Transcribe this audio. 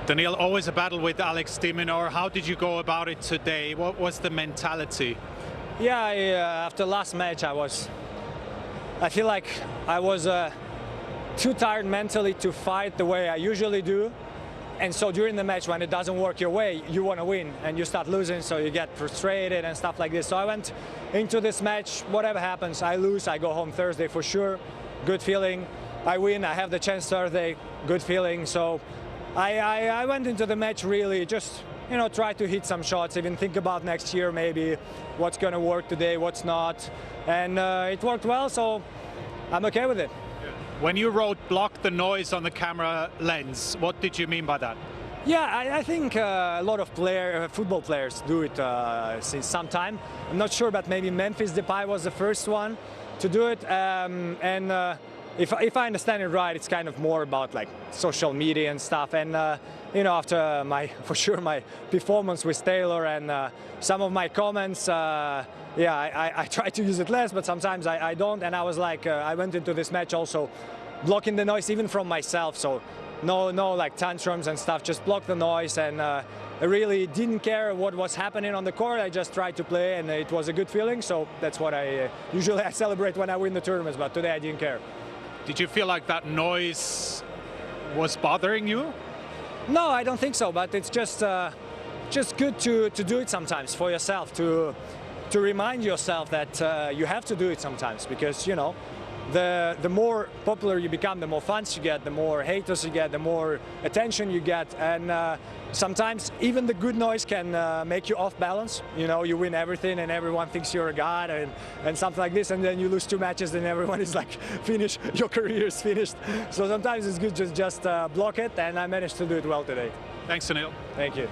Daniil, always a battle with Alex de Minaur. How did you go about it today? What was the mentality? Yeah, after last match, I feel like I was too tired mentally to fight the way I usually do. And so during the match, when it doesn't work your way, you want to win and you start losing, so you get frustrated and stuff like this. So I went into this match, whatever happens, I lose, I go home Thursday for sure, good feeling. I win, I have the chance Thursday, good feeling. So I went into the match really just, try to hit some shots, even think about next year maybe, what's going to work today, what's not. And it worked well, so I'm okay with it. When you wrote "block the noise" on the camera lens, what did you mean by that? Yeah, I think a lot of football players do it since some time. I'm not sure, but maybe Memphis Depay was the first one to do it. If I understand it right, it's kind of more about like social media and stuff. And after for sure my performance with Taylor and some of my comments, I try to use it less, but sometimes I don't. And I was like, I went into this match also blocking the noise even from myself. So no like tantrums and stuff, just block the noise. And I really didn't care what was happening on the court. I just tried to play, and it was a good feeling. So that's what I usually celebrate when I win the tournaments. But today I didn't care. Did you feel like that noise was bothering you? No, I don't think so. But it's just good to do it sometimes for yourself, to remind yourself that you have to do it sometimes, because the more popular you become, the more fans you get, the more haters you get, the more attention you get, and sometimes even the good noise can make you off balance. You win everything and everyone thinks you're a god and something like this, and then you lose 2 matches and everyone is like, finish, your career is finished. So sometimes it's good to just block it, and I managed to do it well today. Thanks, Daniil. Thank you.